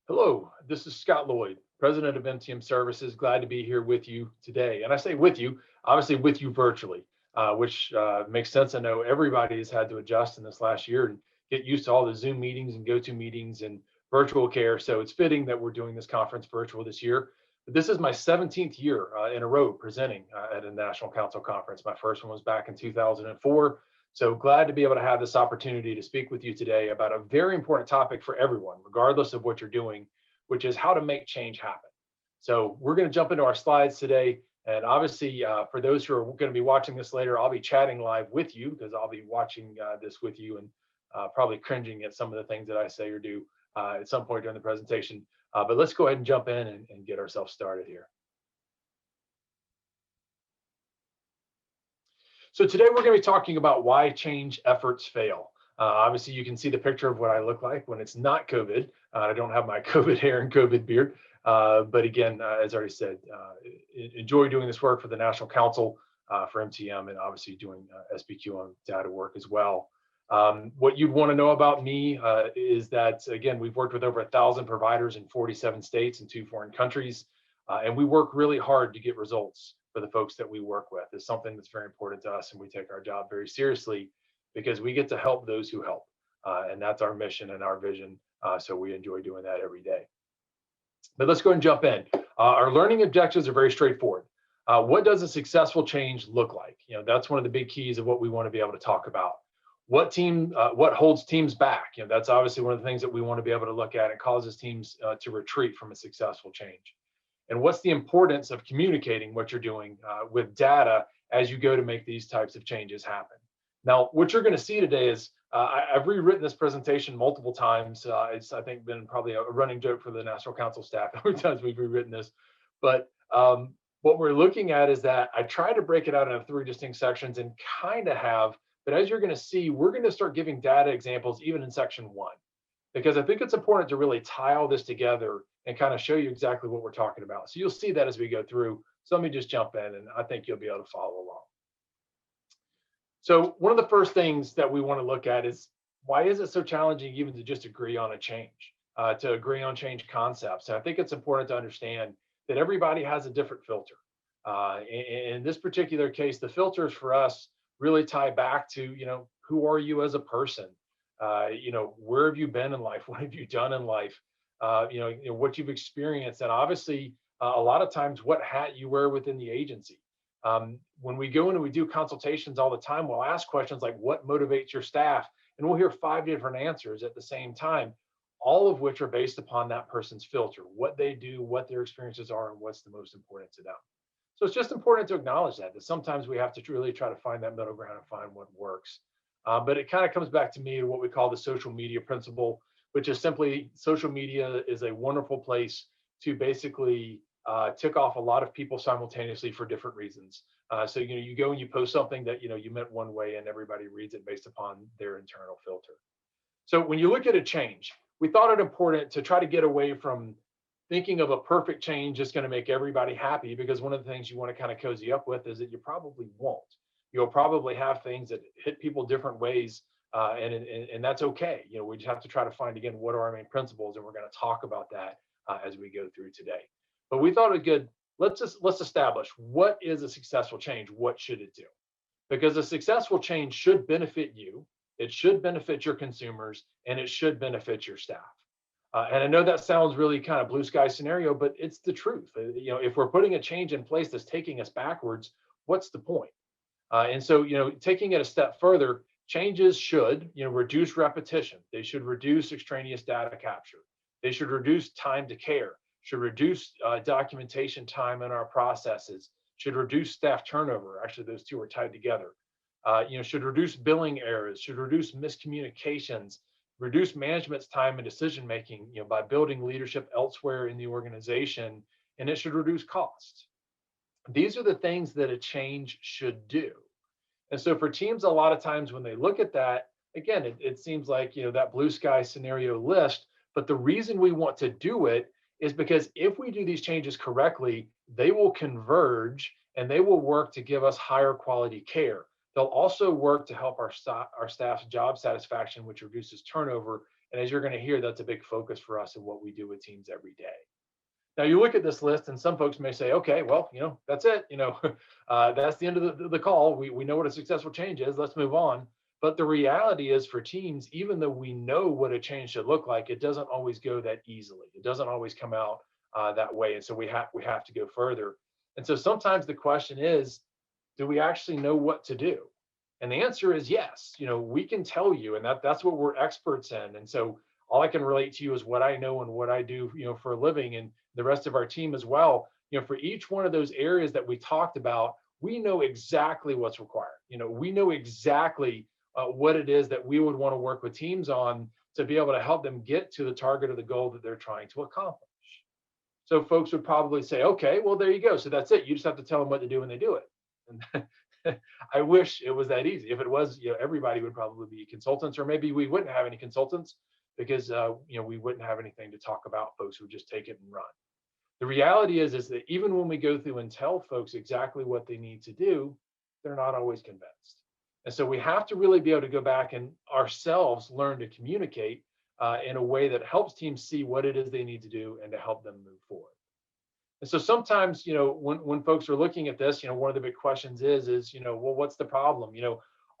Hello, this is Scott Lloyd, President of MTM Services. Glad to be here with you today. And I say with you, obviously with you virtually, which makes sense. I know everybody has had to adjust in this last year and get used to all the Zoom meetings and go-to meetings and virtual care. So it's fitting that we're doing this conference virtual this year. But this is my 17th year in a row presenting at a National Council conference. My first one was back in 2004. So glad to be able to have this opportunity to speak with you today about a very important topic for everyone, regardless of what you're doing, which is how to make change happen. So we're going to jump into our slides today. And obviously, for those who are going to be watching this later, I'll be chatting live with you because I'll be watching this with you and probably cringing at some of the things that I say or do at some point during the presentation. But let's go ahead and jump in and get ourselves started here. So today we're going to be talking about why change efforts fail. Obviously, you can see the picture of what I look like when it's not COVID. I don't have my COVID hair and COVID beard. But again, as I already said, enjoy doing this work for the National Council for MTM and obviously doing SBQ on data work as well. What you'd want to know about me is that, again, we've worked with over 1,000 providers in 47 states and 2 foreign countries. And we work really hard to get results for the folks that we work with. Is something that's very important to us, and we take our job very seriously because we get to help those who help. And that's our mission and our vision. So we enjoy doing that every day. But let's go ahead and jump in. Our learning objectives are very straightforward. What does a successful change look like? That's one of the big keys of what we want to be able to talk about. What holds teams back? That's obviously one of the things that we want to be able to look at and causes teams to retreat from a successful change. And what's the importance of communicating what you're doing with data as you go to make these types of changes happen? Now, what you're going to see today is I've rewritten this presentation multiple times. It's, I think, been probably a running joke for the National Council staff every time we've rewritten this. But what we're looking at is that I try to break it out into 3 distinct sections and kind of have, but as you're going to see, we're going to start giving data examples even in section 1. Because I think it's important to really tie all this together and kind of show you exactly what we're talking about. So you'll see that as we go through. So let me just jump in and I think you'll be able to follow along. So one of the first things that we want to look at is why is it so challenging even to just agree on a change, to agree on change concepts? And I think it's important to understand that everybody has a different filter. In this particular case, the filters for us really tie back to, who are you as a person? Where have you been in life? What have you done in life? What you've experienced, and obviously a lot of times what hat you wear within the agency. When we go in and we do consultations all the time, we'll ask questions like, what motivates your staff? And we'll hear 5 different answers at the same time, all of which are based upon that person's filter, what they do, what their experiences are, and what's the most important to them. So it's just important to acknowledge that sometimes we have to really try to find that middle ground and find what works. But it kind of comes back to me to what we call the social media principle, which is simply social media is a wonderful place to basically tick off a lot of people simultaneously for different reasons. So you go and you post something that you meant one way and everybody reads it based upon their internal filter. So when you look at a change, we thought it important to try to get away from thinking of a perfect change that's going to make everybody happy, because one of the things you want to kind of cozy up with is that you probably won't. You'll probably have things that hit people different ways, and that's okay. We just have to try to find, again, what are our main principles, and we're going to talk about that as we go through today. But we thought it good. Let's establish what is a successful change. What should it do? Because a successful change should benefit you, it should benefit your consumers, and it should benefit your staff. And I know that sounds really kind of blue sky scenario, but it's the truth. If we're putting a change in place that's taking us backwards, what's the point? And so, taking it a step further, changes should, reduce repetition. They should reduce extraneous data capture. They should reduce time to care, should reduce documentation time in our processes, should reduce staff turnover. Actually, those two are tied together. Should reduce billing errors, should reduce miscommunications, reduce management's time and decision making, by building leadership elsewhere in the organization, and it should reduce costs. These are the things that a change should do. And so for teams, a lot of times when they look at that, again, it seems like, that blue sky scenario list, but the reason we want to do it is because if we do these changes correctly, they will converge and they will work to give us higher quality care. They'll also work to help our staff's job satisfaction, which reduces turnover, And as you're going to hear, that's a big focus for us in what we do with teams every day. Now you look at this list, and some folks may say, okay, well, that's it. That's the end of the call. We know what a successful change is. Let's move on. But the reality is, for teams, even though we know what a change should look like, it doesn't always go that easily. It doesn't always come out that way, and so we have to go further. And so sometimes the question is, do we actually know what to do? And the answer is yes. We can tell you, and that's what we're experts in. And so all I can relate to you is what I know and what I do, for a living, and the rest of our team as well. For each one of those areas that we talked about, we know exactly what's required. We know exactly what it is that we would want to work with teams on to be able to help them get to the target or the goal that they're trying to accomplish. So folks would probably say, okay, well, there you go. So that's it. You just have to tell them what to do when they do it. And I wish it was that easy. If it was, everybody would probably be consultants, or maybe we wouldn't have any consultants because, we wouldn't have anything to talk about. Folks would just take it and run. The reality is that even when we go through and tell folks exactly what they need to do, they're not always convinced. And so we have to really be able to go back and ourselves learn to communicate in a way that helps teams see what it is they need to do and to help them move forward. And so sometimes, when folks are looking at this, one of the big questions is, well, what's the problem?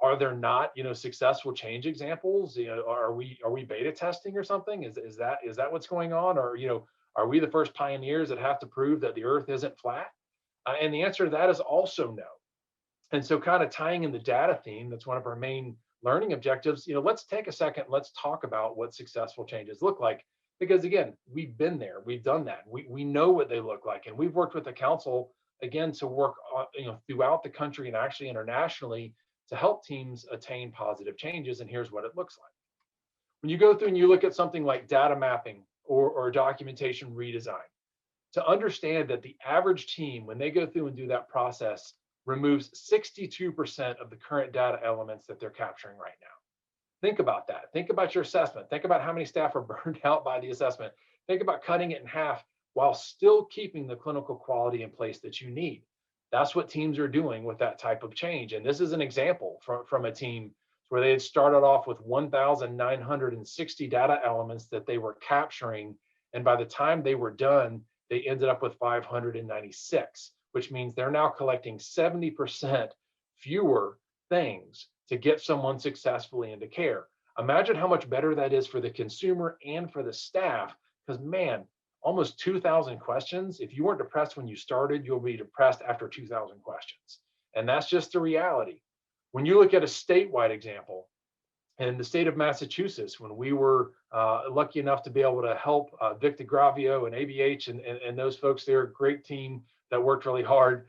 Are there not, successful change examples? Are we beta testing or something? Is that what's going on? Or, are we the first pioneers that have to prove that the earth isn't flat? And the answer to that is also no. And so kind of tying in the data theme, that's one of our main learning objectives. Let's take a second, let's talk about what successful changes look like. Because again, we've been there, we've done that. We know what they look like. And we've worked with the council, again, to work throughout the country and actually internationally to help teams attain positive changes. And here's what it looks like. When you go through and you look at something like data mapping or documentation redesign, to understand that the average team, when they go through and do that process, removes 62% of the current data elements that they're capturing right now. Think about that. Think about your assessment. Think about how many staff are burned out by the assessment. Think about cutting it in half while still keeping the clinical quality in place that you need. That's what teams are doing with that type of change. And this is an example from a team where they had started off with 1,960 data elements that they were capturing. And by the time they were done, they ended up with 596, which means they're now collecting 70% fewer things to get someone successfully into care. Imagine how much better that is for the consumer and for the staff, because man, almost 2,000 questions. If you weren't depressed when you started, you'll be depressed after 2,000 questions. And that's just the reality. When you look at a statewide example, in the state of Massachusetts, when we were lucky enough to be able to help Vic DeGravio and ABH and those folks, they're a great team that worked really hard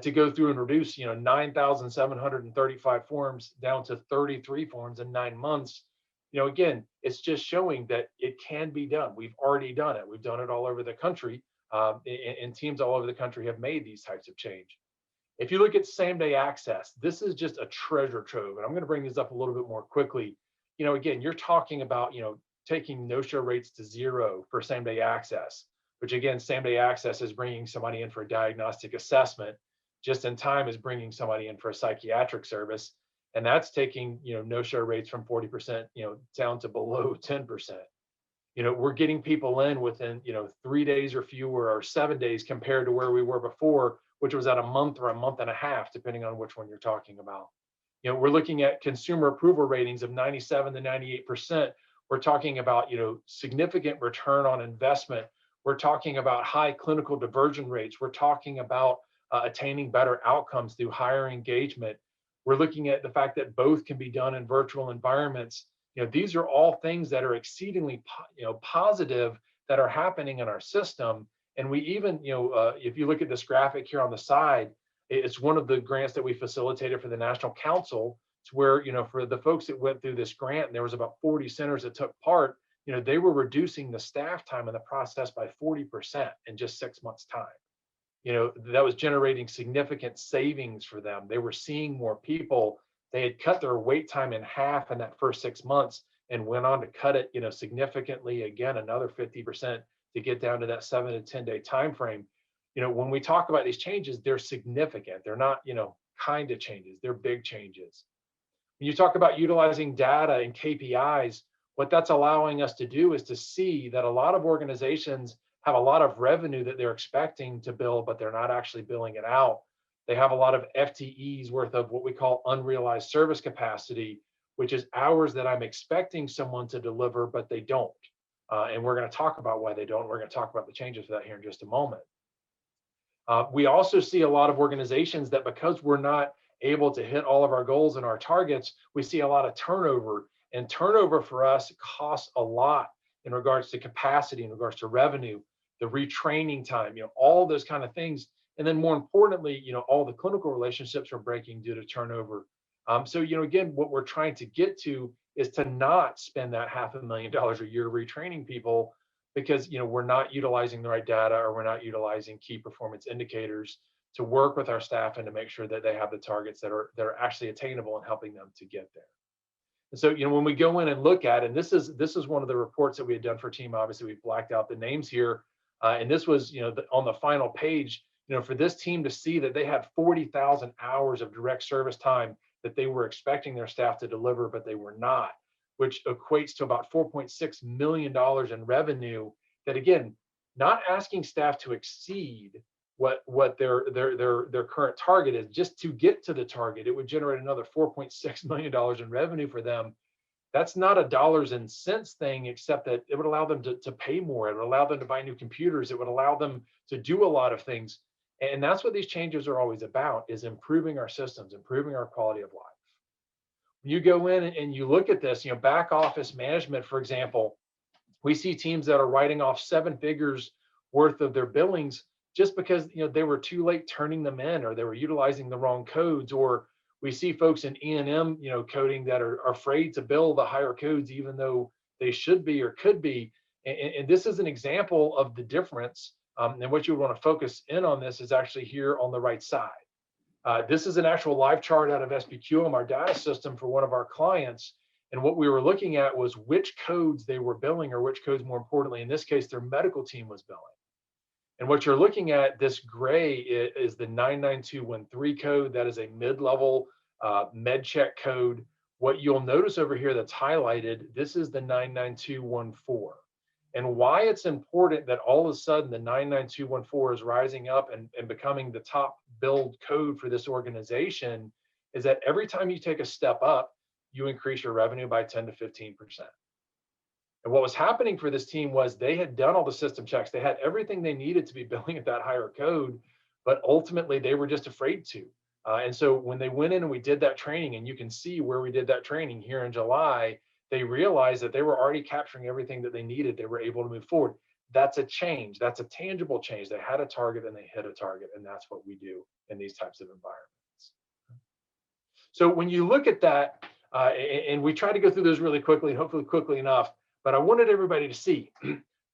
to go through and reduce 9,735 forms down to 33 forms in 9 months. Again, it's just showing that it can be done. We've already done it. We've done it all over the country, and teams all over the country have made these types of change. If you look at same-day access, this is just a treasure trove, and I'm going to bring this up a little bit more quickly. Again, you're talking about taking no-show rates to zero for same-day access, which again, same-day access is bringing somebody in for a diagnostic assessment. Just in time is bringing somebody in for a psychiatric service, and that's taking no-show rates from 40% down to below 10%. We're getting people in within 3 days or fewer, or 7 days, compared to where we were before, which was at a month or a month and a half, depending on which one you're talking about. We're looking at consumer approval ratings of 97 to 98%. We're talking about significant return on investment. We're talking about high clinical diversion rates. We're talking about attaining better outcomes through higher engagement. We're looking at the fact that both can be done in virtual environments. These are all things that are exceedingly positive that are happening in our system. And we even, if you look at this graphic here on the side, it's one of the grants that we facilitated for the National Council. It's where, for the folks that went through this grant, and there was about 40 centers that took part, they were reducing the staff time in the process by 40% in just 6 months' time. That was generating significant savings for them. They were seeing more people. They had cut their wait time in half in that first 6 months and went on to cut it, significantly, again, another 50% to get down to that 7 to 10 day time frame. When we talk about these changes, they're significant. They're not, kind of changes. They're big changes. When you talk about utilizing data and KPIs, what that's allowing us to do is to see that a lot of organizations have a lot of revenue that they're expecting to bill, but they're not actually billing it out. They have a lot of FTEs worth of what we call unrealized service capacity, which is hours that I'm expecting someone to deliver, but they don't. And we're going to talk about why they don't. We're going to talk about the changes for that here in just a moment. We also see a lot of organizations that, because we're not able to hit all of our goals and our targets, we see a lot of turnover. And turnover for us costs a lot in regards to capacity, in regards to revenue, the retraining time, all those kind of things. And then more importantly, all the clinical relationships are breaking due to turnover. So, again, what we're trying to get to is to not spend that $500,000 a year retraining people, because we're not utilizing the right data, or we're not utilizing key performance indicators to work with our staff and to make sure that they have the targets that are actually attainable and helping them to get there. And so, when we go in and look at, and this is one of the reports that we had done for team. Obviously, we blacked out the names here, and this was on the final page. For this team to see that they had 40,000 hours of direct service time that they were expecting their staff to deliver, but they were not, which equates to about $4.6 million in revenue. That, again, not asking staff to exceed what their current target is, just to get to the target, it would generate another $4.6 million in revenue for them. That's not a dollars and cents thing, except that it would allow them to pay more. It would allow them to buy new computers. It would allow them to do a lot of things. And that's what these changes are always about, is improving our systems, improving our quality of life. You go in and you look at this, back office management, for example, we see teams that are writing off 7 figures worth of their billings just because they were too late turning them in, or they were utilizing the wrong codes. Or we see folks in E&M coding that are afraid to bill the higher codes, even though they should be or could be. And this is an example of the difference. And what you want to focus in on this is actually here on the right side. This is an actual live chart out of SPQM, our data system for one of our clients. And what we were looking at was which codes they were billing, or which codes, more importantly, in this case, their medical team was billing. And what you're looking at, this gray, is the 99213 code. That is a mid-level med check code. What you'll notice over here that's highlighted, this is the 99214. And why it's important that all of a sudden the 99214 is rising up and becoming the top billed code for this organization is that every time you take a step up, you increase your revenue by 10 to 15%. And what was happening for this team was they had done all the system checks. They had everything they needed to be billing at that higher code, but ultimately they were just afraid to. And so when they went in and we did that training, and you can see where we did that training here in July, they realized that they were already capturing everything that they needed. They were able to move forward. That's a change. That's a tangible change. They had a target and they hit a target. And that's what we do in these types of environments. So when you look at that, and we try to go through those really quickly, and hopefully quickly enough, but I wanted everybody to see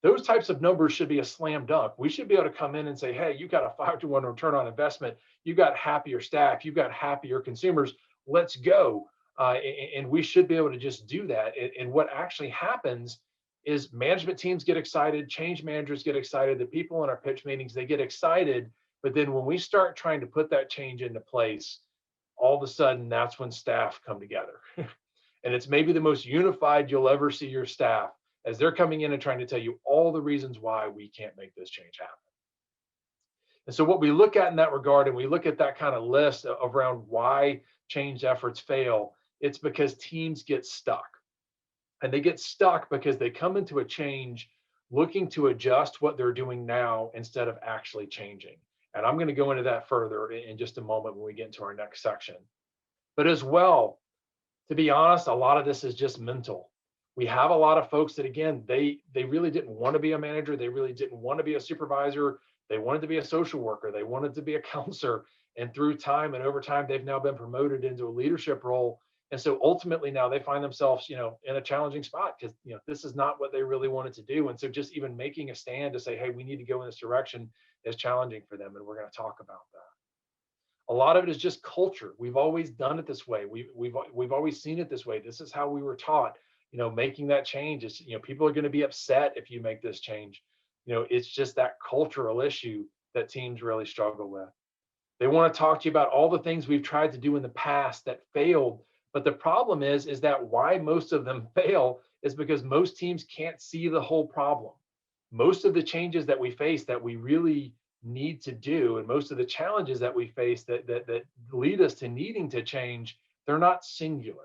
those types of numbers should be a slam dunk. We should be able to come in and say, hey, you got a 5-to-1 return on investment. You got happier staff. You got happier consumers. Let's go. And we should be able to just do that. And what actually happens is management teams get excited, change managers get excited, the people in our pitch meetings, they get excited. But then when we start trying to put that change into place, all of a sudden, that's when staff come together. And it's maybe the most unified you'll ever see your staff, as they're coming in and trying to tell you all the reasons why we can't make this change happen. And so what we look at in that regard, and we look at that kind of list around why change efforts fail, it's because teams get stuck. And they get stuck because they come into a change looking to adjust what they're doing now instead of actually changing. And I'm going to go into that further in just a moment when we get into our next section. But as well, to be honest, a lot of this is just mental. We have a lot of folks that, again, they really didn't want to be a manager. They really didn't want to be a supervisor. They wanted to be a social worker. They wanted to be a counselor. And through time and over time, they've now been promoted into a leadership role. And so ultimately now they find themselves, in a challenging spot, because, this is not what they really wanted to do. And so just even making a stand to say, hey, we need to go in this direction is challenging for them. And we're going to talk about that. A lot of it is just culture. We've always done it this way. We've always seen it this way. This is how we were taught. Making that change is, people are going to be upset if you make this change. It's just that cultural issue that teams really struggle with. They want to talk to you about all the things we've tried to do in the past that failed, But the problem is that why most of them fail is because most teams can't see the whole problem. Most of the changes that we face that we really need to do, and most of the challenges that we face that lead us to needing to change, they're not singular.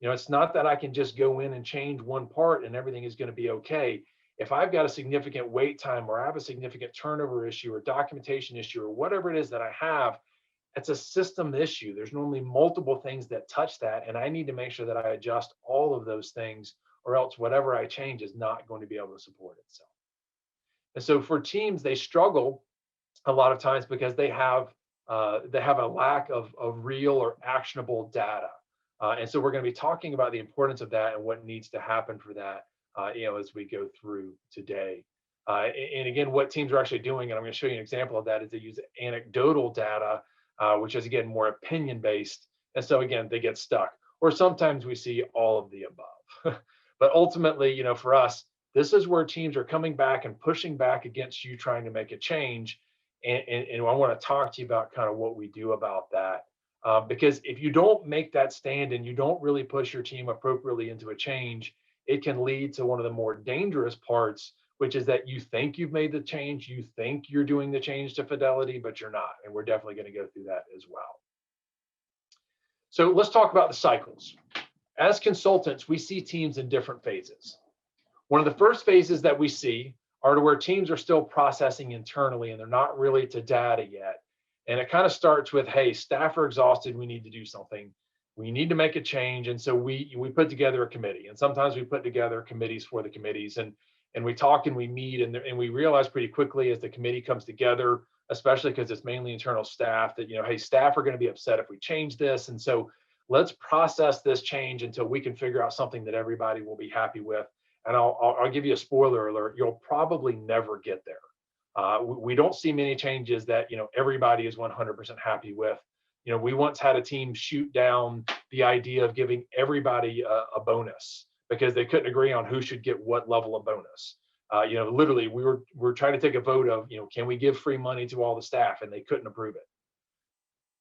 It's not that I can just go in and change one part and everything is going to be okay. If I've got a significant wait time, or I have a significant turnover issue or documentation issue or whatever it is that I have, it's a system issue. There's normally multiple things that touch that, and I need to make sure that I adjust all of those things, or else whatever I change is not going to be able to support itself. And so for teams, they struggle a lot of times because they have a lack of real or actionable data. And so we're going to be talking about the importance of that and what needs to happen for that, as we go through today. And again, what teams are actually doing, and I'm going to show you an example of that, is they use anecdotal data, which is again more opinion based. And so again, they get stuck. Or sometimes we see all of the above. But ultimately, for us, this is where teams are coming back and pushing back against you trying to make a change. And I want to talk to you about kind of what we do about that. Because if you don't make that stand and you don't really push your team appropriately into a change, it can lead to one of the more dangerous parts, which is that you think you've made the change, you think you're doing the change to fidelity, but you're not. And we're definitely going to go through that as well. So let's talk about the cycles. As consultants, we see teams in different phases. One of the first phases that we see are to where teams are still processing internally and they're not really to data yet. And it kind of starts with, hey, staff are exhausted, we need to do something. We need to make a change. And so we put together a committee. And sometimes we put together committees for the committees, and we talk and we meet, and we realize pretty quickly as the committee comes together, especially because it's mainly internal staff, that, hey, staff are going to be upset if we change this. And so let's process this change until we can figure out something that everybody will be happy with. And I'll give you a spoiler alert, you'll probably never get there. We don't see many changes that everybody is 100% happy with. We once had a team shoot down the idea of giving everybody a bonus because they couldn't agree on who should get what level of bonus. Literally, we were trying to take a vote of, can we give free money to all the staff, and they couldn't approve it.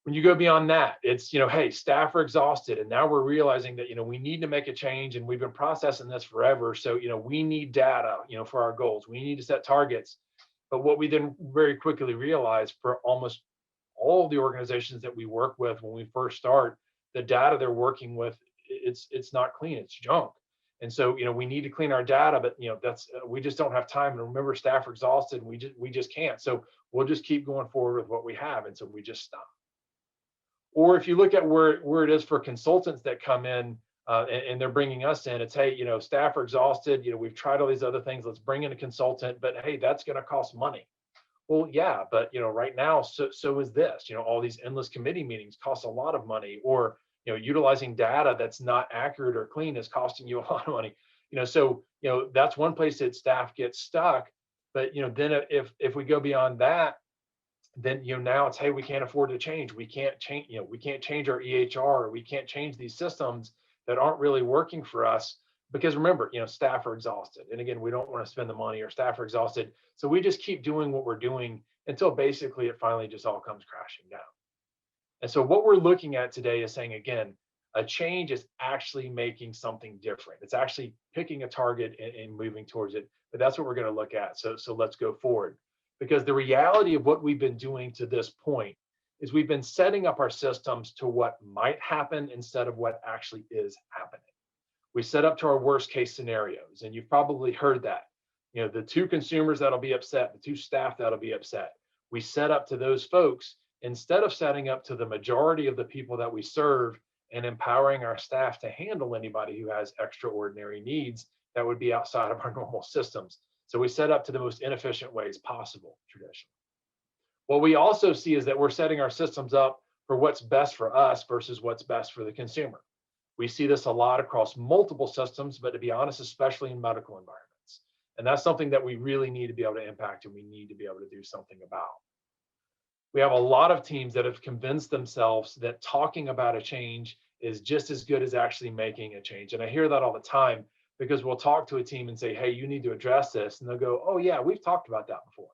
When you go beyond that, it's, hey, staff are exhausted, and now we're realizing that, we need to make a change, and we've been processing this forever. So, we need data, for our goals. We need to set targets. But what we then very quickly realized for almost all of the organizations that we work with when we first start, the data they're working with, it's not clean, it's junk. And so, we need to clean our data, but that's we just don't have time. And remember, staff are exhausted, and we just can't. So we'll just keep going forward with what we have. And so we just stop. Or if you look at where it is for consultants that come in, and they're bringing us in, it's, hey, staff are exhausted. We've tried all these other things. Let's bring in a consultant, but hey, that's going to cost money. Well, yeah, but right now, so is this. All these endless committee meetings cost a lot of money, or utilizing data that's not accurate or clean is costing you a lot of money. So that's one place that staff gets stuck. But then if we go beyond that, then now it's, hey, we can't afford to change. We can't change. We can't change our EHR. Or we can't change these systems that aren't really working for us. Because remember, staff are exhausted. And again, we don't want to spend the money, or staff are exhausted. So we just keep doing what we're doing until basically it finally just all comes crashing down. And so what we're looking at today is saying, again, a change is actually making something different. It's actually picking a target and moving towards it. But that's what we're going to look at. So let's go forward. Because the reality of what we've been doing to this point is we've been setting up our systems to what might happen instead of what actually is happening. We set up to our worst case scenarios, and you've probably heard that. The two consumers that'll be upset, the two staff that'll be upset. We set up to those folks instead of setting up to the majority of the people that we serve and empowering our staff to handle anybody who has extraordinary needs that would be outside of our normal systems. So we set up to the most inefficient ways possible traditionally. What we also see is that we're setting our systems up for what's best for us versus what's best for the consumer. We see this a lot across multiple systems, but to be honest, especially in medical environments. And that's something that we really need to be able to impact, and we need to be able to do something about. We have a lot of teams that have convinced themselves that talking about a change is just as good as actually making a change. And I hear that all the time, because we'll talk to a team and say, hey, you need to address this. And they'll go, oh yeah, we've talked about that before.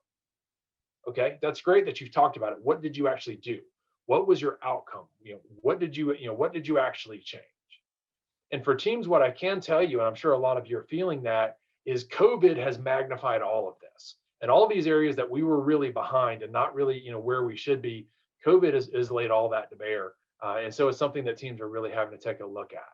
Okay, that's great that you've talked about it. What did you actually do? What was your outcome? What did you actually change? And for teams, what I can tell you, and I'm sure a lot of you are feeling that, is COVID has magnified all of this. And all these areas that we were really behind and not really, where we should be, COVID has laid all that to bear. And so it's something that teams are really having to take a look at.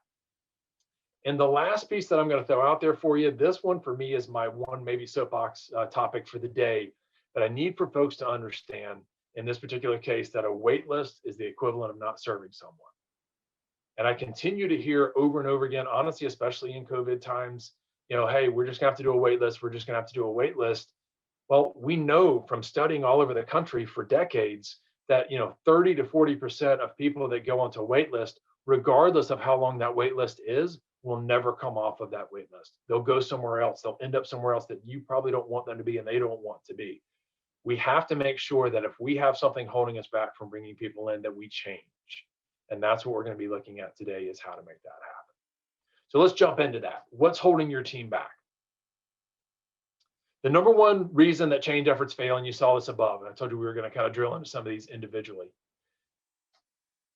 And the last piece that I'm going to throw out there for you, this one for me is my one maybe soapbox topic for the day that I need for folks to understand in this particular case, that a wait list is the equivalent of not serving someone. And I continue to hear over and over again, honestly, especially in COVID times, hey, we're just gonna have to do a wait list. We're just gonna have to do a wait list. Well, we know from studying all over the country for decades that 30 to 40% of people that go onto a wait list, regardless of how long that wait list is, will never come off of that wait list. They'll go somewhere else. They'll end up somewhere else that you probably don't want them to be and they don't want to be. We have to make sure that if we have something holding us back from bringing people in, that we change. And that's what we're going to be looking at today, is how to make that happen. So let's jump into that. What's holding your team back? The number one reason that change efforts fail, and you saw this above, and I told you we were going to kind of drill into some of these individually.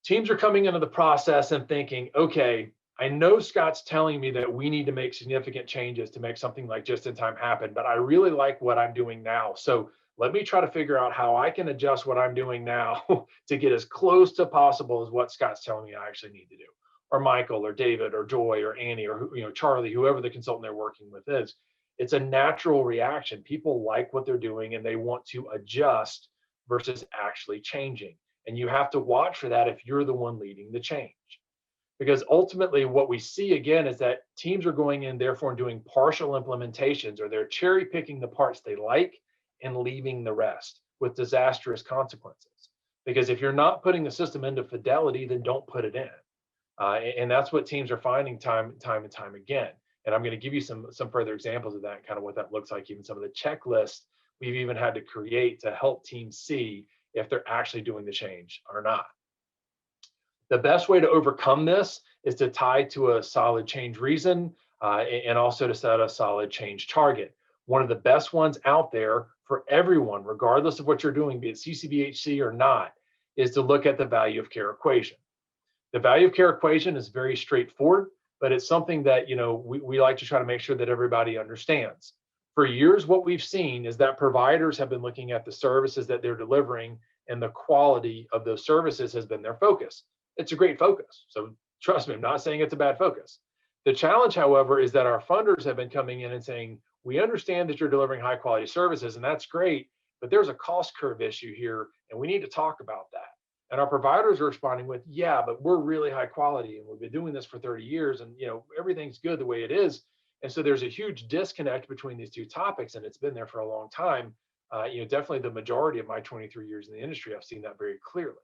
Teams are coming into the process and thinking, okay, I know Scott's telling me that we need to make significant changes to make something like just in time happen, but I really like what I'm doing now. So let me try to figure out how I can adjust what I'm doing now to get as close to possible as what Scott's telling me I actually need to do. Or Michael or David or Joy or Annie or Charlie, whoever the consultant they're working with is. It's a natural reaction. People like what they're doing and they want to adjust versus actually changing. And you have to watch for that if you're the one leading the change. Because ultimately what we see again is that teams are going in therefore and doing partial implementations, or they're cherry picking the parts they like and leaving the rest with disastrous consequences. Because if you're not putting the system into fidelity, then don't put it in. And that's what teams are finding time and time again. And I'm going to give you some further examples of that and kind of what that looks like, even some of the checklists we've even had to create to help teams see if they're actually doing the change or not. The best way to overcome this is to tie to a solid change reason and also to set a solid change target. One of the best ones out there for everyone, regardless of what you're doing, be it CCBHC or not, is to look at the value of care equation. The value of care equation is very straightforward, but it's something that we like to try to make sure that everybody understands. For years, what we've seen is that providers have been looking at the services that they're delivering, and the quality of those services has been their focus. It's a great focus. So trust me, I'm not saying it's a bad focus. The challenge, however, is that our funders have been coming in and saying, we understand that you're delivering high quality services, and that's great, but there's a cost curve issue here, and we need to talk about that. And our providers are responding with, yeah, but we're really high quality, and we've been doing this for 30 years, and everything's good the way it is. And so there's a huge disconnect between these two topics, and it's been there for a long time. Definitely the majority of my 23 years in the industry, I've seen that very clearly.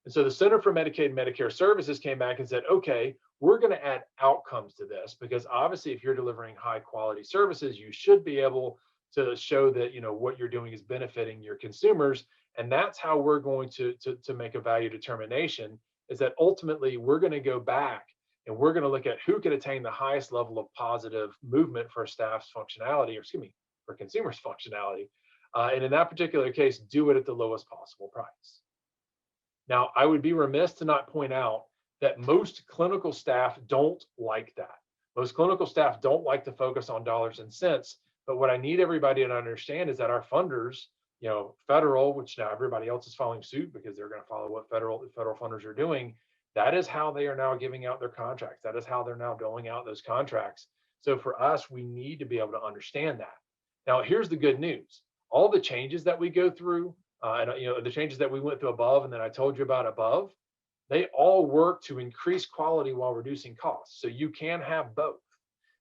And so the Center for Medicaid and Medicare Services came back and said, okay, we're going to add outcomes to this, because obviously if you're delivering high quality services, you should be able to show that what you're doing is benefiting your consumers. And that's how we're going to make a value determination, is that ultimately we're going to go back and we're going to look at who can attain the highest level of positive movement for staff's functionality, or excuse me, for consumers' functionality. And in that particular case, do it at the lowest possible price. Now, I would be remiss to not point out that most clinical staff don't like that. Most clinical staff don't like to focus on dollars and cents. But what I need everybody to understand is that our funders, federal, which now everybody else is following suit because they're going to follow what federal funders are doing, that is how they are now giving out their contracts. That is how they're now doling out those contracts. So for us, we need to be able to understand that. Now, here's the good news. All the changes that we go through, the changes that we went through above and that I told you about above, they all work to increase quality while reducing costs. So you can have both.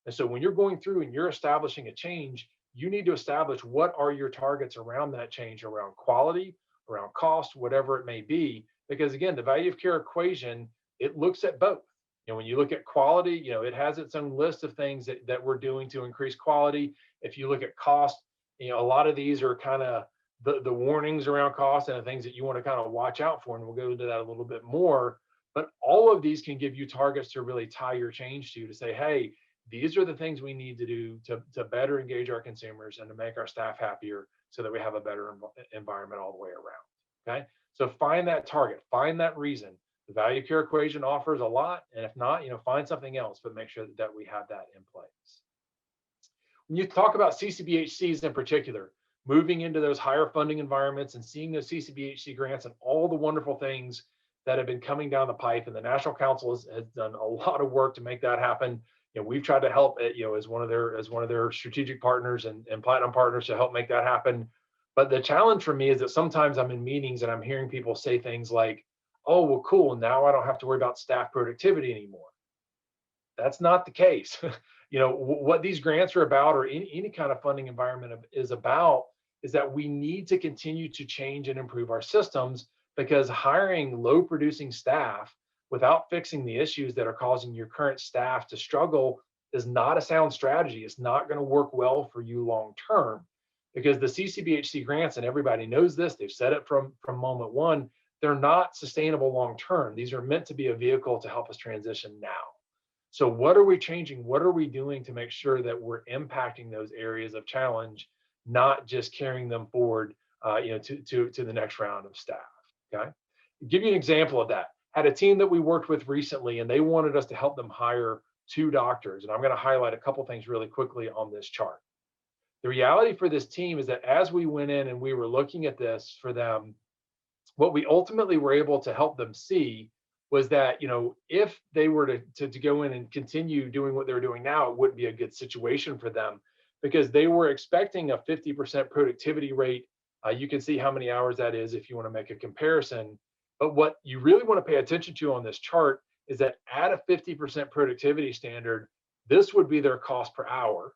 And so when you're going through and you're establishing a change, you need to establish what are your targets around that change, around quality, around cost, whatever it may be. Because again, the value of care equation, it looks at both. When you look at quality, it has its own list of things that we're doing to increase quality. If you look at cost, a lot of these are kind of the warnings around cost and the things that you want to kind of watch out for. And we'll go into that a little bit more. But all of these can give you targets to really tie your change to say, hey, these are the things we need to do to better engage our consumers and to make our staff happier so that we have a better environment all the way around. Okay. So find that target, find that reason, The value care equation offers a lot, and if not, find something else, but make sure that we have that in place. When you talk about CCBHCs in particular, moving into those higher funding environments and seeing those CCBHC grants and all the wonderful things that have been coming down the pipe, and the National Council has done a lot of work to make that happen. We've tried to help it, as one of their strategic partners and platinum partners to help make that happen. But the challenge for me is that sometimes I'm in meetings and I'm hearing people say things like, "Oh, well, cool. Now I don't have to worry about staff productivity anymore." That's not the case. What these grants are about, or any kind of funding environment is about, is that we need to continue to change and improve our systems, because hiring low producing staff without fixing the issues that are causing your current staff to struggle is not a sound strategy. It's not going to work well for you long term, because the CCBHC grants, and everybody knows this, they've said it from moment one, they're not sustainable long term. These are meant to be a vehicle to help us transition now. So what are we changing? What are we doing to make sure that we're impacting those areas of challenge, not just carrying them forward, to the next round of staff? Okay. Give you an example of that. Had a team that we worked with recently, and they wanted us to help them hire 2 doctors. And I'm going to highlight a couple things really quickly on this chart. The reality for this team is that as we went in and we were looking at this for them, what we ultimately were able to help them see was that, if they were to go in and continue doing what they're doing now, it wouldn't be a good situation for them, because they were expecting a 50% productivity rate. You can see how many hours that is if you want to make a comparison. But what you really want to pay attention to on this chart is that at a 50% productivity standard, this would be their cost per hour,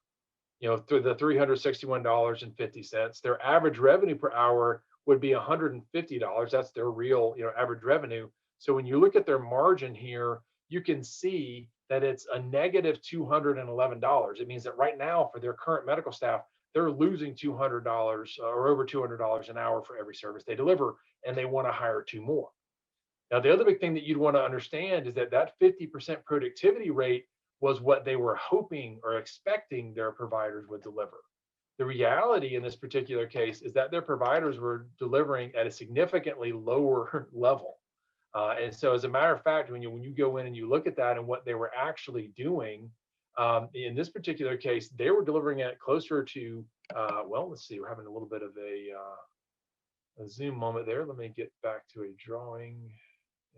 through the $361.50. Their average revenue per hour would be $150. That's their real, average revenue. So when you look at their margin here, you can see that it's a negative $211. It means that right now, for their current medical staff, they're losing $200 or over $200 an hour for every service they deliver, and they want to hire 2 more. Now, the other big thing that you'd want to understand is that that 50% productivity rate was what they were hoping or expecting their providers would deliver. The reality in this particular case is that their providers were delivering at a significantly lower level. And so, as a matter of fact, when you go in and you look at that and what they were actually doing, in this particular case, they were delivering at closer to, well, let's see, we're having a little bit of a Zoom moment there. Let me get back to a drawing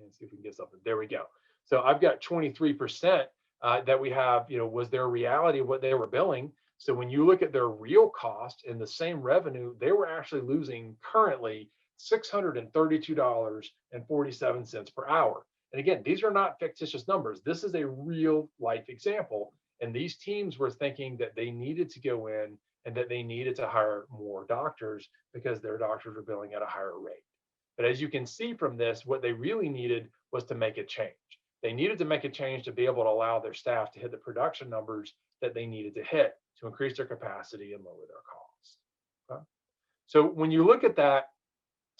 and see if we can get something. There we go. So I've got 23% that we have, was their reality of what they were billing. So when you look at their real cost and the same revenue, they were actually losing currently $632.47 per hour. And again, these are not fictitious numbers. This is a real life example. And these teams were thinking that they needed to go in and that they needed to hire more doctors because their doctors were billing at a higher rate. But as you can see from this, what they really needed was to make a change. They needed to make a change to be able to allow their staff to hit the production numbers that they needed to hit to increase their capacity and lower their costs. Okay? So when you look at that,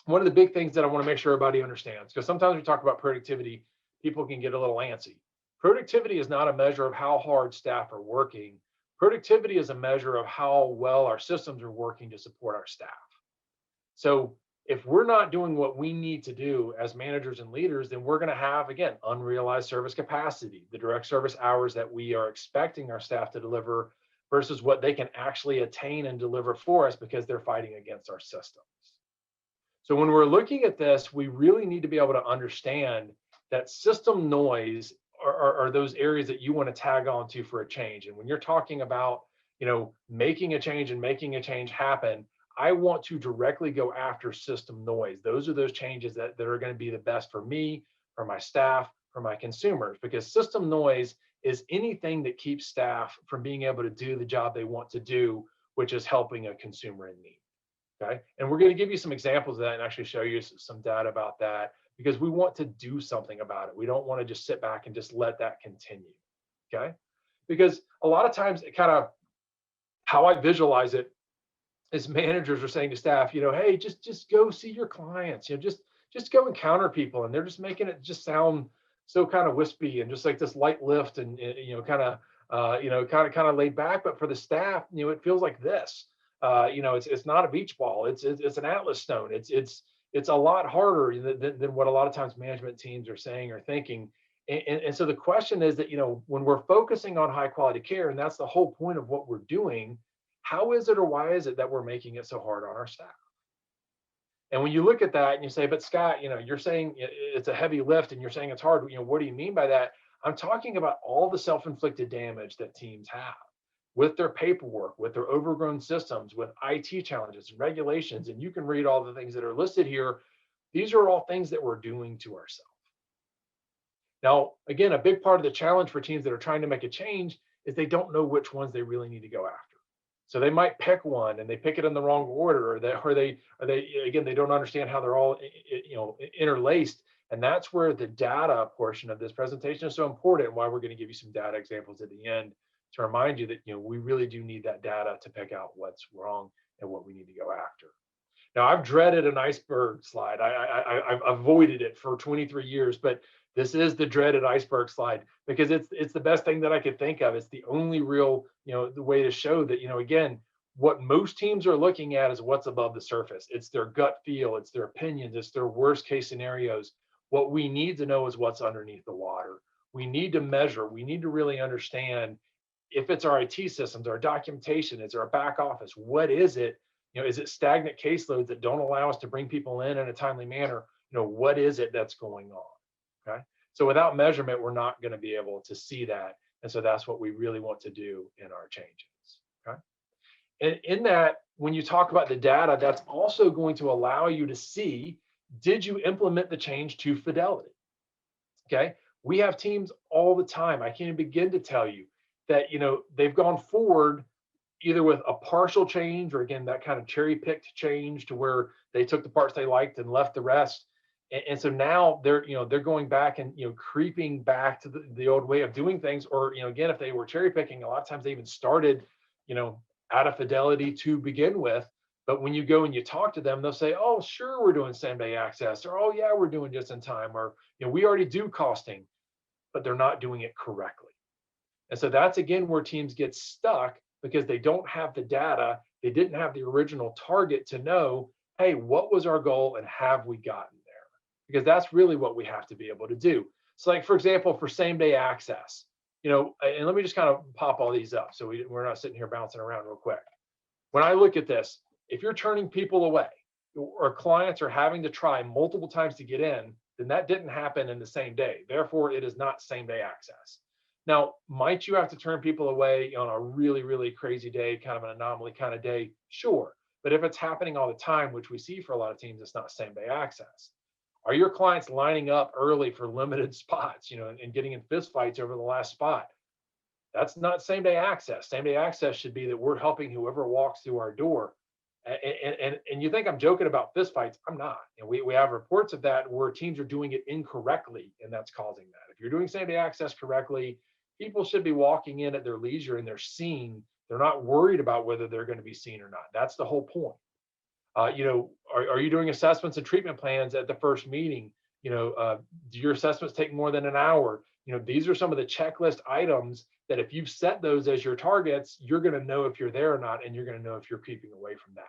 one of the big things that I want to make sure everybody understands, because sometimes we talk about productivity, people can get a little antsy. Productivity is not a measure of how hard staff are working. Productivity is a measure of how well our systems are working to support our staff. So if we're not doing what we need to do as managers and leaders, then we're going to have, again, unrealized service capacity, the direct service hours that we are expecting our staff to deliver versus what they can actually attain and deliver for us because they're fighting against our systems. So when we're looking at this, we really need to be able to understand that system noise are those areas that you want to tag onto for a change. And when you're talking about, making a change and making a change happen, I want to directly go after system noise. Those are those changes that are going to be the best for me, for my staff, for my consumers, because system noise is anything that keeps staff from being able to do the job they want to do, which is helping a consumer in need. Okay. And we're going to give you some examples of that and actually show you some data about that, because we want to do something about it. We don't want to just sit back and just let that continue. Okay. Because a lot of times, it kind of how I visualize it is managers are saying to staff, hey, just go see your clients, just go encounter people. And they're just making it just sound so kind of wispy and just like this light lift and, kind of laid back. But for the staff, it feels like this. It's not a beach ball. It's an Atlas stone. It's it's a lot harder than what a lot of times management teams are saying or thinking. And so the question is that, when we're focusing on high quality care, and that's the whole point of what we're doing, how is it or why is it that we're making it so hard on our staff? And when you look at that and you say, but Scott, you're saying it's a heavy lift and you're saying it's hard. What do you mean by that? I'm talking about all the self-inflicted damage that teams have with their paperwork, with their overgrown systems, with IT challenges and regulations. And you can read all the things that are listed here. These are all things that we're doing to ourselves. Now, again, a big part of the challenge for teams that are trying to make a change is they don't know which ones they really need to go after. So they might pick one and they pick it in the wrong order, or they again, they don't understand how they're all interlaced. And that's where the data portion of this presentation is so important, and why we're going to give you some data examples at the end to remind you that we really do need that data to pick out what's wrong and what we need to go after. Now, I've dreaded an iceberg slide. I've avoided it for 23 years, but this is the dreaded iceberg slide because it's the best thing that I could think of. It's the only real, the way to show that, again, what most teams are looking at is what's above the surface. It's their gut feel, it's their opinions, it's their worst case scenarios. What we need to know is what's underneath the water. We need to measure, we need to really understand if it's our IT systems, our documentation, it's our back office, what is it? Is it stagnant caseloads that don't allow us to bring people in a timely manner? What is it that's going on? Okay. So without measurement, we're not going to be able to see that. And so that's what we really want to do in our changes. Okay. And in that, when you talk about the data, that's also going to allow you to see, did you implement the change to fidelity? Okay. We have teams all the time. I can't even begin to tell you that, they've gone forward either with a partial change, or again, that kind of cherry picked change to where they took the parts they liked and left the rest. And so now they're going back and, creeping back to the old way of doing things. Or, again, if they were cherry picking, a lot of times they even started, out of fidelity to begin with. But when you go and you talk to them, they'll say, oh, sure, we're doing same day access, or, oh yeah, we're doing just in time, or, we already do costing, but they're not doing it correctly. And so that's, again, where teams get stuck because they don't have the data. They didn't have the original target to know, hey, what was our goal and have we gotten there? Because that's really what we have to be able to do. So like, for example, for same day access, and let me just kind of pop all these up so we're not sitting here bouncing around real quick. When I look at this, if you're turning people away or clients are having to try multiple times to get in, then that didn't happen in the same day. Therefore, it is not same day access. Now, might you have to turn people away on a really, really crazy day, kind of an anomaly kind of day? Sure. But if it's happening all the time, which we see for a lot of teams, it's not same day access. Are your clients lining up early for limited spots, and getting in fist fights over the last spot? That's not same day access. Same day access should be that we're helping whoever walks through our door. And you think I'm joking about fist fights? I'm not. And we have reports of that where teams are doing it incorrectly, and that's causing that. If you're doing same day access correctly, people should be walking in at their leisure and they're seen. They're not worried about whether they're going to be seen or not. That's the whole point. Are you doing assessments and treatment plans at the first meeting? Do your assessments take more than an hour? These are some of the checklist items that if you've set those as your targets, you're going to know if you're there or not, and you're going to know if you're creeping away from that.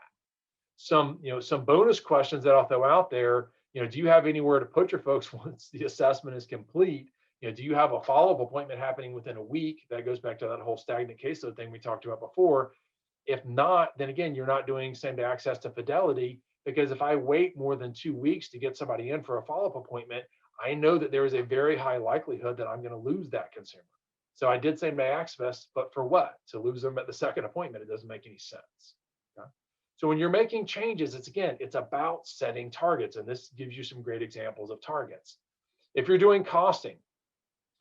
Some bonus questions that I'll throw out there. Do you have anywhere to put your folks once the assessment is complete? Do you have a follow-up appointment happening within a week? That goes back to that whole stagnant caseload thing we talked about before. If not, then again, you're not doing same day access to fidelity, because if I wait more than 2 weeks to get somebody in for a follow-up appointment, I know that there is a very high likelihood that I'm going to lose that consumer. So I did same day access, but for what? To lose them at the second appointment? It doesn't make any sense. Okay? So when you're making changes, it's about setting targets. And this gives you some great examples of targets. If you're doing costing,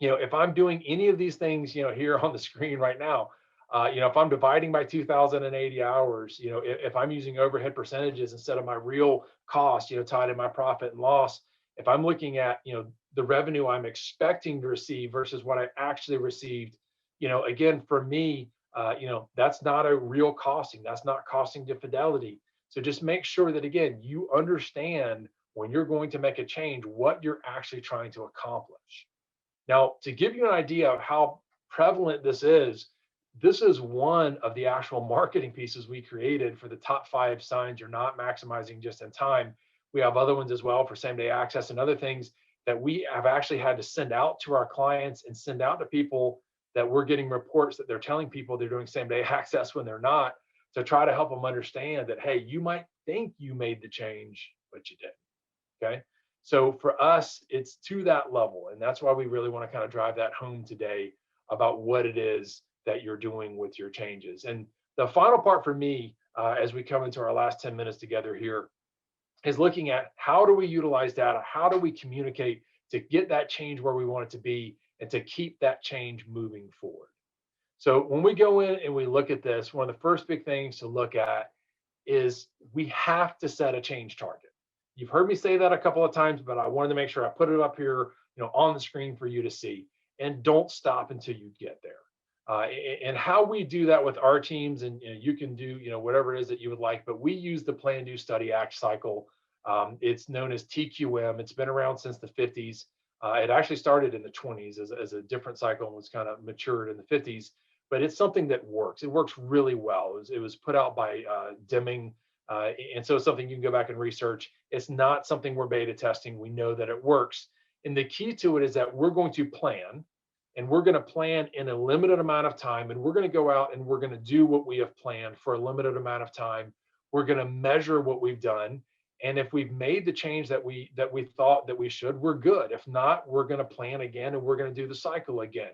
if I'm doing any of these things, here on the screen right now, if I'm dividing by 2,080 hours, if I'm using overhead percentages instead of my real cost, tied in my profit and loss, if I'm looking at, the revenue I'm expecting to receive versus what I actually received, again, for me, that's not a real costing. That's not costing to fidelity. So just make sure that, again, you understand when you're going to make a change, what you're actually trying to accomplish. Now, to give you an idea of how prevalent this is one of the actual marketing pieces we created for the top 5 signs you're not maximizing just in time. We have other ones as well for same day access and other things that we have actually had to send out to our clients and send out to people that we're getting reports that they're telling people they're doing same day access when they're not, to try to help them understand that, hey, you might think you made the change, but you didn't. Okay. So for us, it's to that level. And that's why we really want to kind of drive that home today about what it is that you're doing with your changes. And the final part for me, as we come into our last 10 minutes together here, is looking at how do we utilize data? How do we communicate to get that change where we want it to be and to keep that change moving forward? So when we go in and we look at this, one of the first big things to look at is we have to set a change target. You've heard me say that a couple of times, but I wanted to make sure I put it up here, on the screen for you to see. And don't stop until you get there. And how we do that with our teams, and you can do, whatever it is that you would like, but we use the Plan, Do, Study, Act cycle. It's known as TQM. It's been around since the 50s. It actually started in the 20s as a different cycle and was kind of matured in the 50s. But it's something that works. It works really well. It was put out by Deming. And so it's something you can go back and research. It's not something we're beta testing. We know that it works. And the key to it is that we're going to plan, and we're going to plan in a limited amount of time. And we're going to go out and we're going to do what we have planned for a limited amount of time. We're going to measure what we've done. And if we've made the change that we thought that we should, we're good. If not, we're going to plan again and we're going to do the cycle again.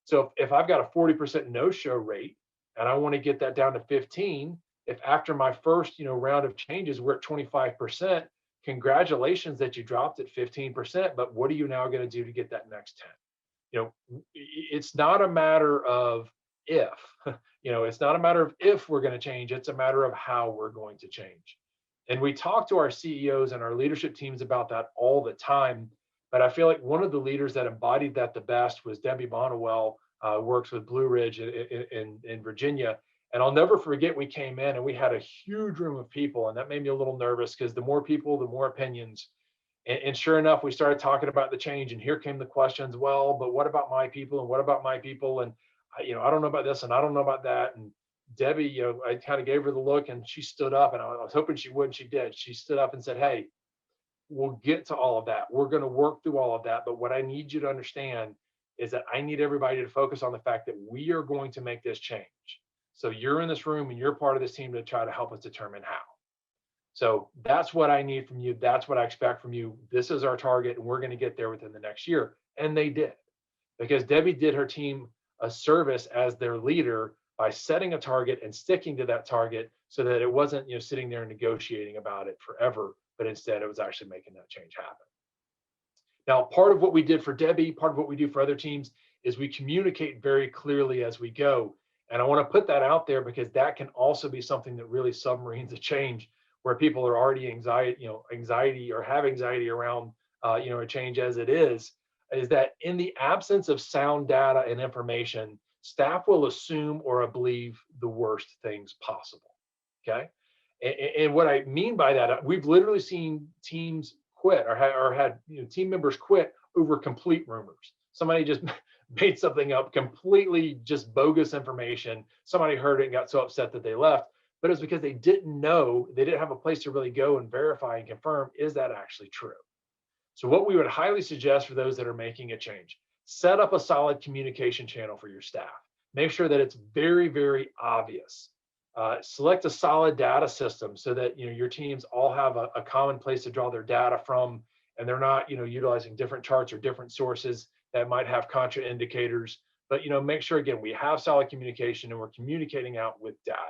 So if I've got a 40% no-show rate and I want to get that down to 15, if after my first round of changes we're at 25%, congratulations that you dropped at 15. But what are you now going to do to get that next 10? It's not a matter of if, it's not a matter of if we're going to change. It's a matter of how we're going to change. And we talk to our CEOs and our leadership teams about that all the time. But I feel like one of the leaders that embodied that the best was Debbie Bonnewell, works with Blue Ridge in Virginia. And I'll never forget, we came in and we had a huge room of people. And that made me a little nervous because the more people, the more opinions. And sure enough, we started talking about the change. And here came the questions. Well, but what about my people? And what about my people? And, I don't know about this and I don't know about that. And Debbie, I kind of gave her the look and she stood up, and I was hoping she would. And she did. She stood up and said, hey, we'll get to all of that. We're going to work through all of that. But what I need you to understand is that I need everybody to focus on the fact that we are going to make this change. So you're in this room and you're part of this team to try to help us determine how. So that's what I need from you. That's what I expect from you. This is our target, and we're going to get there within the next year. And they did, because Debbie did her team a service as their leader by setting a target and sticking to that target, so that it wasn't, sitting there negotiating about it forever, but instead it was actually making that change happen. Now, part of what we did for Debbie, part of what we do for other teams, is we communicate very clearly as we go. And I want to put that out there because that can also be something that really submarines a change, where people are already anxiety or have anxiety around, a change as it is that in the absence of sound data and information, staff will assume or believe the worst things possible. Okay. And what I mean by that, we've literally seen teams quit or had team members quit over complete rumors. Somebody just made something up, completely just bogus information. Somebody heard it and got so upset that they left. But it was because they didn't know, they didn't have a place to really go and verify and confirm, is that actually true? So what we would highly suggest for those that are making a change, set up a solid communication channel for your staff. Make sure that it's very, very obvious. Select a solid data system so that your teams all have a common place to draw their data from, and they're not utilizing different charts or different sources that might have contraindicators. But make sure, again, we have solid communication and we're communicating out with data.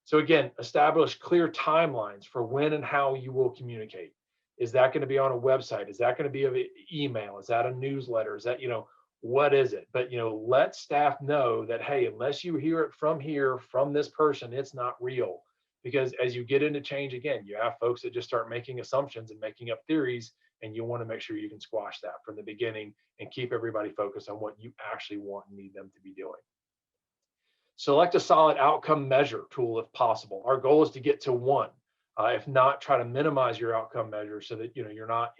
So again, establish clear timelines for when and how you will communicate. Is that going to be on a website? Is that going to be an email? Is that a newsletter? Is that, what is it? But, let staff know that, hey, unless you hear it from this person, it's not real. Because as you get into change, again, you have folks that just start making assumptions and making up theories, and you want to make sure you can squash that from the beginning and keep everybody focused on what you actually want and need them to be doing. Select a solid outcome measure tool if possible. Our goal is to get to one. If not, try to minimize your outcome measure so that you're not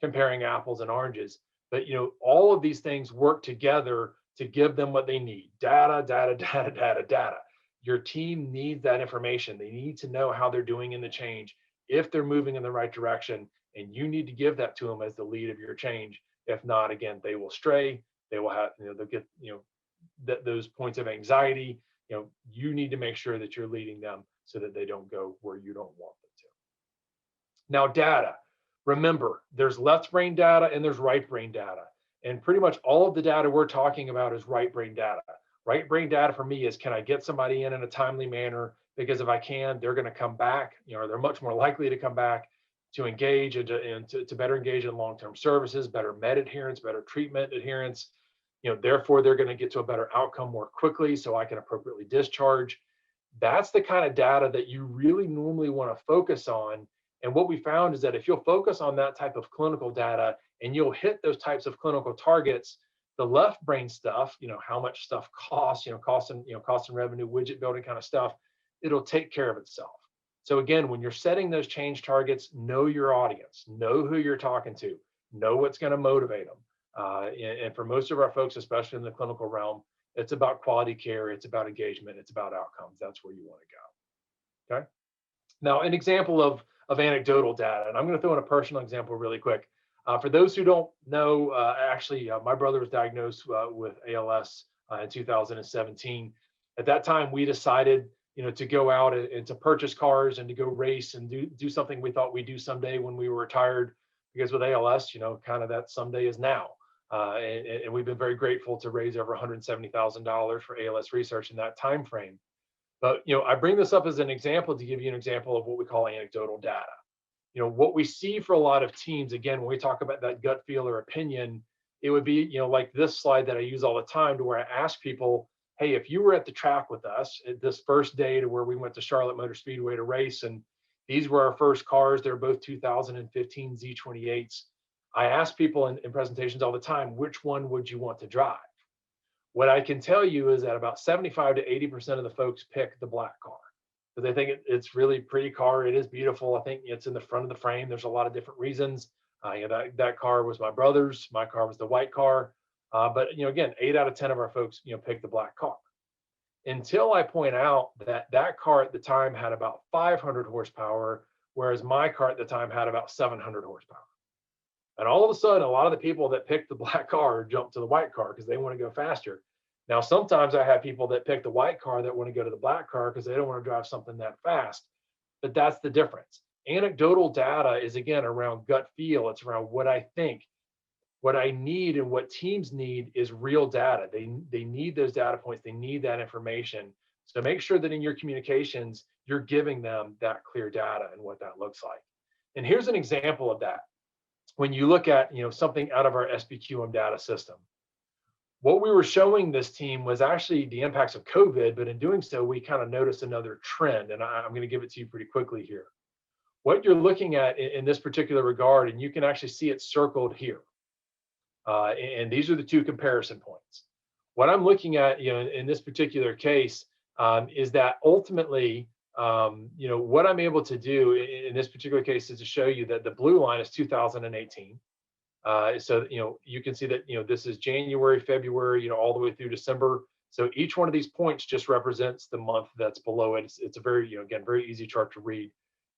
comparing apples and oranges. But all of these things work together to give them what they need. Data, data, data, data, data. Your team needs that information. They need to know how they're doing in the change. if they're moving in the right direction, and you need to give that to them as the lead of your change. If not, again, they will stray. They will have, they'll get, those points of anxiety. You need to make sure that you're leading them so that they don't go where you don't want them to. Now, data. Remember, there's left brain data and there's right brain data. And pretty much all of the data we're talking about is right brain data. Right brain data for me is, can I get somebody in a timely manner? Because if I can, they're going to come back, they're much more likely to come back to engage and to better engage in long-term services, better med adherence, better treatment adherence. Therefore, they're going to get to a better outcome more quickly so I can appropriately discharge. That's the kind of data that you really normally want to focus on. And what we found is that if you'll focus on that type of clinical data and you'll hit those types of clinical targets, the left brain stuff, how much stuff costs, cost and revenue, widget building kind of stuff, it'll take care of itself. So again, when you're setting those change targets, know your audience, know who you're talking to, know what's going to motivate them. And for most of our folks, especially in the clinical realm, it's about quality care, it's about engagement, it's about outcomes. That's where you want to go. Okay. Now, an example of anecdotal data, and I'm going to throw in a personal example really quick. For those who don't know, actually, my brother was diagnosed with ALS in 2017. At that time, we decided, to go out and to purchase cars and to go race and do something we thought we'd do someday when we were retired. Because with ALS, kind of that someday is now. And we've been very grateful to raise over $170,000 for ALS research in that time frame. But I bring this up as an example to give you an example of what we call anecdotal data. What we see for a lot of teams, again, when we talk about that gut feel or opinion, it would be, like this slide that I use all the time, to where I ask people, hey, if you were at the track with us at this first day to where we went to Charlotte Motor Speedway to race, and these were our first cars, they're both 2015 Z28s. I ask people in presentations all the time, which one would you want to drive? What I can tell you is that about 75 to 80% of the folks pick the black car. So they think it's really pretty car. It is beautiful. I think it's in the front of the frame. There's a lot of different reasons. That car was my brother's. My car was the white car. But again, 8 out of 10 of our folks, pick the black car. Until I point out that car at the time had about 500 horsepower, whereas my car at the time had about 700 horsepower. And all of a sudden, a lot of the people that picked the black car jump to the white car because they want to go faster. Now, sometimes I have people that pick the white car that want to go to the black car because they don't want to drive something that fast. But that's the difference. Anecdotal data is, again, around gut feel. It's around what I think. What I need and what teams need is real data. They need those data points. They need that information. So make sure that in your communications, you're giving them that clear data and what that looks like. And here's an example of that. When you look at something out of our SBQM data system, what we were showing this team was actually the impacts of COVID, but in doing so, we kind of noticed another trend, and I'm going to give it to you pretty quickly here. What you're looking at in this particular regard, and you can actually see it circled here, and these are the two comparison points. What I'm looking at, in this particular case, is that ultimately, what I'm able to do in this particular case is to show you that the blue line is 2018. So, you can see that, this is January, February, all the way through December. So each one of these points just represents the month that's below it. It's a very, again, very easy chart to read.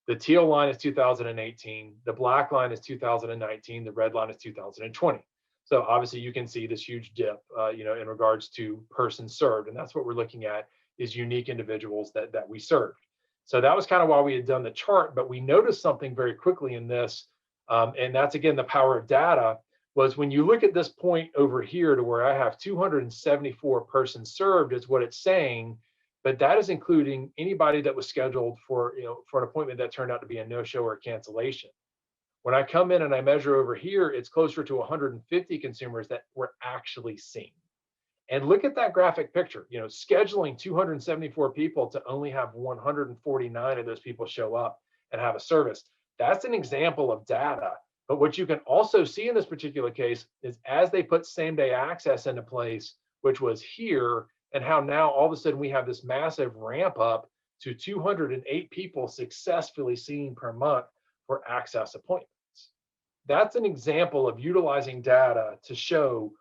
The teal line is 2018. The black line is 2019. The red line is 2020. So obviously you can see this huge dip, in regards to persons served. And that's what we're looking at, is unique individuals that we served. So that was kind of why we had done the chart, but we noticed something very quickly in this. And that's, again, the power of data, was when you look at this point over here to where I have 274 persons served is what it's saying, but that is including anybody that was scheduled for an appointment that turned out to be a no-show or a cancellation. When I come in and I measure over here, it's closer to 150 consumers that were actually seen. And look at that graphic picture, scheduling 274 people to only have 149 of those people show up and have a service. That's an example of data. But what you can also see in this particular case is as they put same-day access into place, which was here, and how now all of a sudden we have this massive ramp up to 208 people successfully seen per month for access appointments. That's an example of utilizing data to show,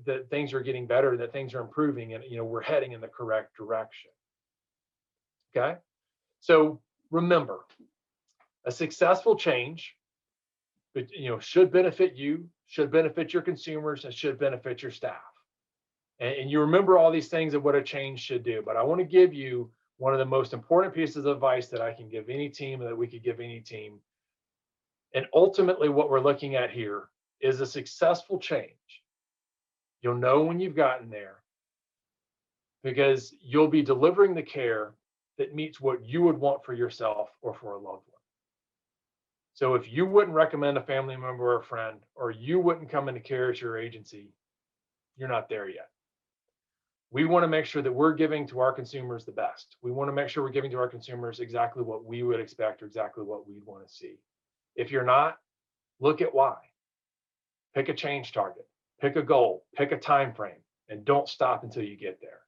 that things are getting better, that things are improving, and, we're heading in the correct direction. Okay. So remember, A successful change, but should benefit you, should benefit your consumers, and should benefit your staff. And you remember all these things of what a change should do. But I want to give you one of the most important pieces of advice that I can give any team, that we could give any team. And ultimately, what we're looking at here is a successful change. You'll know when you've gotten there because you'll be delivering the care that meets what you would want for yourself or for a loved one. So if you wouldn't recommend a family member or a friend, or you wouldn't come into care at your agency, you're not there yet. We want to make sure that we're giving to our consumers the best. We want to make sure we're giving to our consumers exactly what we would expect or exactly what we'd want to see. If you're not, look at why. Pick a change target, pick a goal, pick a time frame, and don't stop until you get there.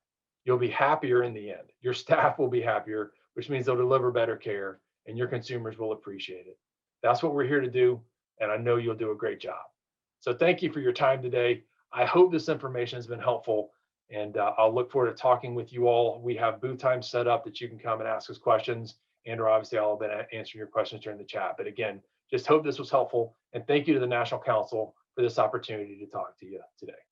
You'll be happier in the end. Your staff will be happier, which means they'll deliver better care, and your consumers will appreciate it. That's what we're here to do, and I know you'll do a great job. So thank you for your time today. I hope this information has been helpful, and I'll look forward to talking with you all. We have booth time set up that you can come and ask us questions, and or obviously I'll have been answering your questions during the chat. But again, just hope this was helpful, and thank you to the National Council for this opportunity to talk to you today.